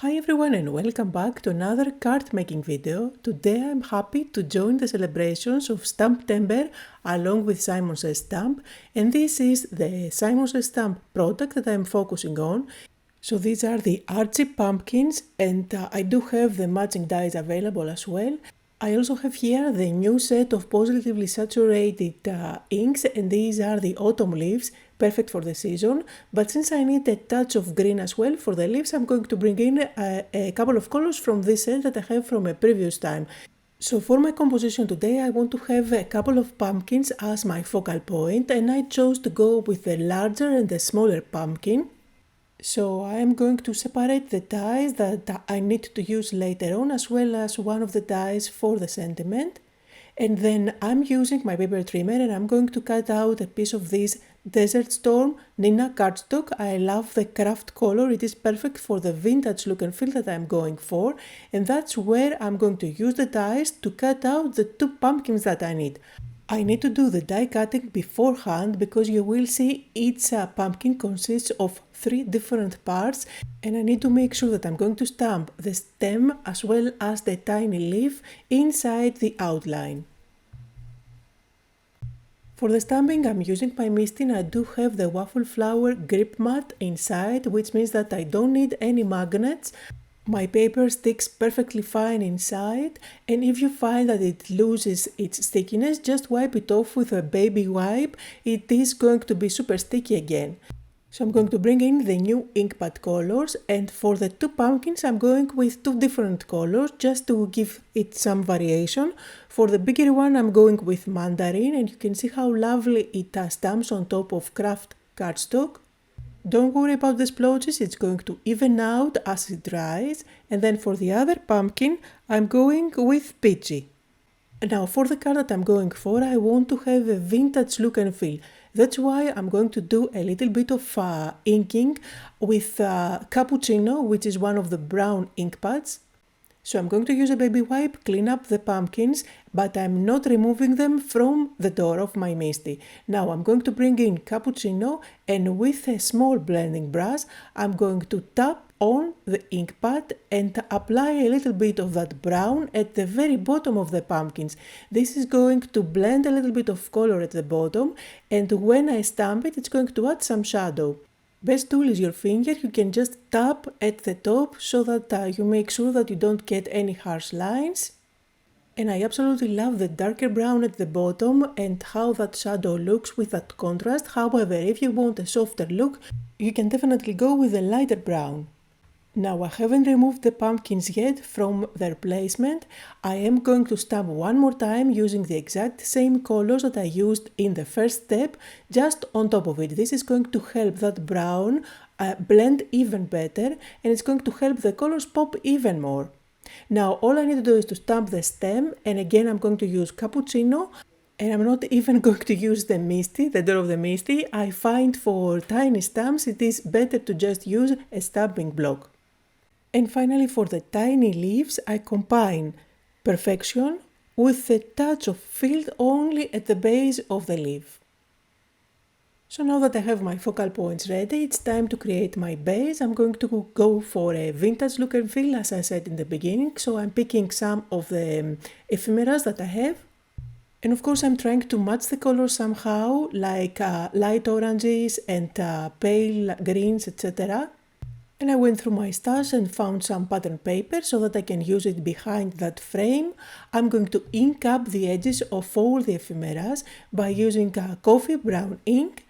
Hi everyone and welcome back to another card making video. Today I'm happy to join the celebrations of STAMPtember along with Simon Says Stamp, and this is the Simon Says Stamp product that I'm focusing on. So these are the Artsy Pumpkins, and I do have the matching dies available as well. I also have here the new set of positively saturated inks, and these are the autumn leaves, perfect for the season. But since I need a touch of green as well for the leaves, I'm going to bring in a couple of colors from this set that I have from a previous time. So for my composition today, I want to have a couple of pumpkins as my focal point, and I chose to go with the larger and the smaller pumpkin. So I am going to separate the dies that I need to use later on, as well as one of the dies for the sentiment. And then I'm using my paper trimmer and I'm going to cut out a piece of this Desert Storm Nina cardstock. I love the craft color, it is perfect for the vintage look and feel that I'm going for. And that's where I'm going to use the dies to cut out the two pumpkins that I need. I need to do the die cutting beforehand because you will see each pumpkin consists of 3 different parts, and I need to make sure that I'm going to stamp the stem as well as the tiny leaf inside the outline. For the stamping I'm using my misting. I do have the Waffle Flower grip mat inside, which means that I don't need any magnets. My paper sticks perfectly fine inside, and if you find that it loses its stickiness, just wipe it off with a baby wipe. It is going to be super sticky again. So I'm going to bring in the new ink pad colors, and for the two pumpkins I'm going with 2 different colors just to give it some variation. For the bigger one I'm going with mandarin, and you can see how lovely it stamps on top of craft cardstock. Don't worry about the splotches, it's going to even out as it dries. And then for the other pumpkin, I'm going with peachy. Now for the card that I'm going for, I want to have a vintage look and feel. That's why I'm going to do a little bit of inking with cappuccino, which is one of the brown ink pads. So I'm going to use a baby wipe, clean up the pumpkins, but I'm not removing them from the door of my Misty. Now I'm going to bring in cappuccino, and with a small blending brush, I'm going to tap on the ink pad and apply a little bit of that brown at the very bottom of the pumpkins. This is going to blend a little bit of color at the bottom, and when I stamp it, it's going to add some shadow. Best tool is your finger. You can just tap at the top so that you make sure that you don't get any harsh lines. And I absolutely love the darker brown at the bottom and how that shadow looks with that contrast. However, if you want a softer look, you can definitely go with a lighter brown. Now I haven't removed the pumpkins yet from their placement. I am going to stamp one more time using the exact same colors that I used in the first step, just on top of it. This is going to help that brown blend even better, and it's going to help the colors pop even more. Now all I need to do is to stamp the stem, and again I'm going to use cappuccino. And I'm not even going to use the Misty, the door of the Misty. I find for tiny stamps it is better to just use a stamping block. And finally, for the tiny leaves, I combine perfection with a touch of field only at the base of the leaf. So now that I have my focal points ready, it's time to create my base. I'm going to go for a vintage look and feel, as I said in the beginning. So I'm picking some of the ephemeras that I have. And of course I'm trying to match the colors somehow, like light oranges and pale greens, etc. And I went through my stash and found some pattern paper so that I can use it behind that frame. I'm going to ink up the edges of all the ephemeras by using coffee brown ink.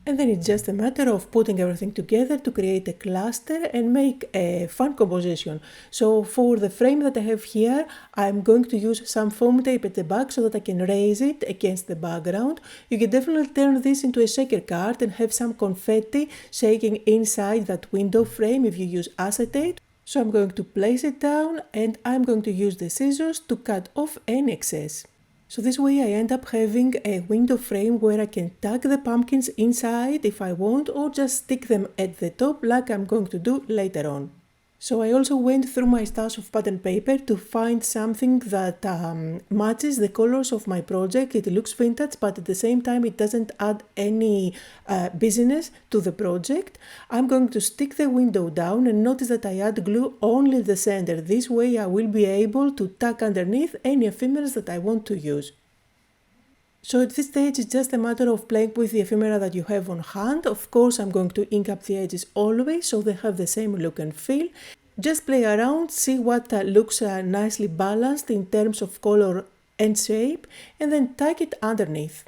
And then it's just a matter of putting everything together to create a cluster and make a fun composition. So for the frame that I have here, I'm going to use some foam tape at the back so that I can raise it against the background. You can definitely turn this into a shaker card and have some confetti shaking inside that window frame if you use acetate. So I'm going to place it down, and I'm going to use the scissors to cut off any excess. So this way I end up having a window frame where I can tuck the pumpkins inside if I want, or just stick them at the top like I'm going to do later on. So I also went through my stash of pattern paper to find something that matches the colors of my project. It looks vintage, but at the same time it doesn't add any busyness to the project. I'm going to stick the window down and notice that I add glue only at the center. This way I will be able to tack underneath any ephemeras that I want to use. So at this stage it's just a matter of playing with the ephemera that you have on hand. Of course I'm going to ink up the edges always so they have the same look and feel. Just play around, see what looks nicely balanced in terms of color and shape, and then tack it underneath.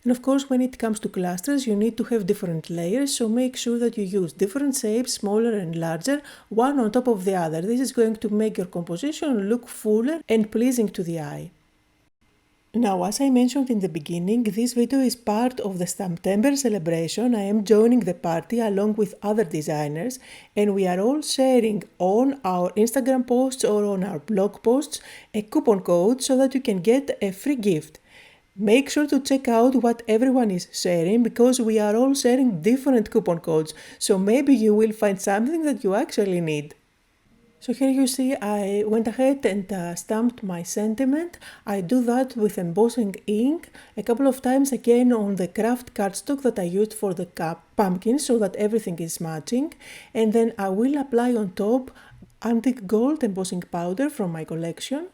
And of course when it comes to clusters you need to have different layers, so make sure that you use different shapes, smaller and larger, one on top of the other. This is going to make your composition look fuller and pleasing to the eye. Now, as I mentioned in the beginning, this video is part of the STAMPtember celebration. I am joining the party along with other designers, and we are all sharing on our Instagram posts or on our blog posts a coupon code so that you can get a free gift. Make sure to check out what everyone is sharing because we are all sharing different coupon codes, so maybe you will find something that you actually need. So here you see I went ahead and stamped my sentiment. I do that with embossing ink a couple of times again on the craft cardstock that I used for the pumpkins so that everything is matching. And then I will apply on top antique gold embossing powder from my collection,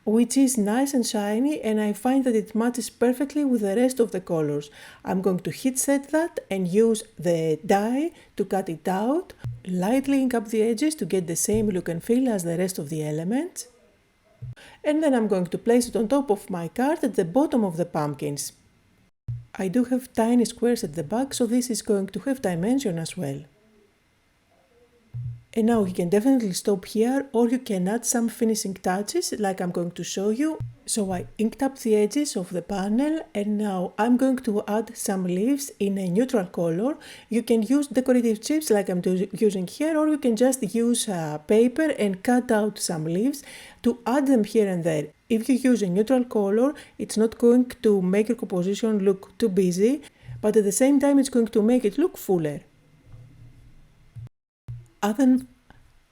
which is nice and shiny, and I find that it matches perfectly with the rest of the colors. I'm going to heat set that and use the die to cut it out, lightly ink up the edges to get the same look and feel as the rest of the elements. And then I'm going to place it on top of my card at the bottom of the pumpkins. I do have tiny squares at the back, so this is going to have dimension as well. And now you can definitely stop here, or you can add some finishing touches like I'm going to show you. So I inked up the edges of the panel, and now I'm going to add some leaves in a neutral color. You can use decorative chips like I'm using here, or you can just use paper and cut out some leaves to add them here and there. If you use a neutral color, it's not going to make your composition look too busy, but at the same time it's going to make it look fuller.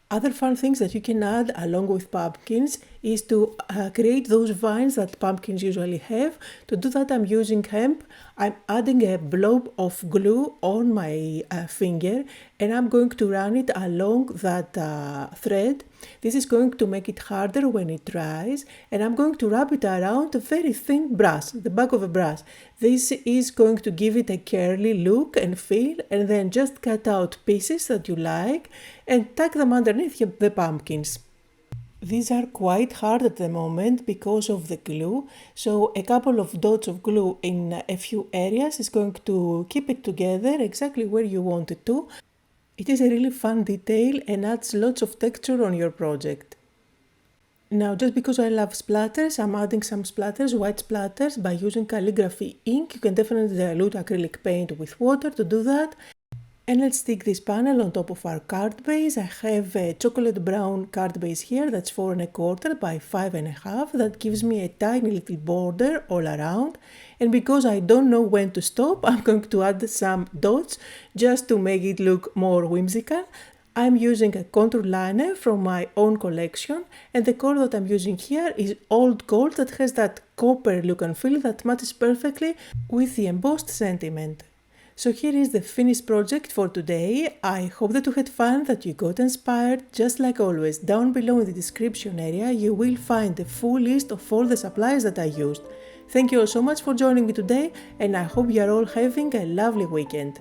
Other fun things that you can add along with pumpkins is to create those vines that pumpkins usually have. To do that I'm using hemp. I'm adding a blob of glue on my finger and I'm going to run it along that thread. This is going to make it harder when it dries, and I'm going to wrap it around a very thin brush, the back of a brush. This is going to give it a curly look and feel, and then just cut out pieces that you like and tuck them underneath the pumpkins. These are quite hard at the moment because of the glue, so a couple of dots of glue in a few areas is going to keep it together exactly where you want it to. It is a really fun detail and adds lots of texture on your project. Now, just because I love splatters, I'm adding some splatters, white splatters, by using calligraphy ink. You can definitely dilute acrylic paint with water to do that. And let's stick this panel on top of our card base. I have a chocolate brown card base here that's 4 1/4 by 5 1/2. That gives me a tiny little border all around. And because I don't know when to stop, I'm going to add some dots just to make it look more whimsical. I'm using a contour liner from my own collection, and the color that I'm using here is old gold that has that copper look and feel that matches perfectly with the embossed sentiment. So here is the finished project for today. I hope that you had fun, that you got inspired. Just like always, down below in the description area you will find the full list of all the supplies that I used. Thank you all so much for joining me today, and I hope you are all having a lovely weekend.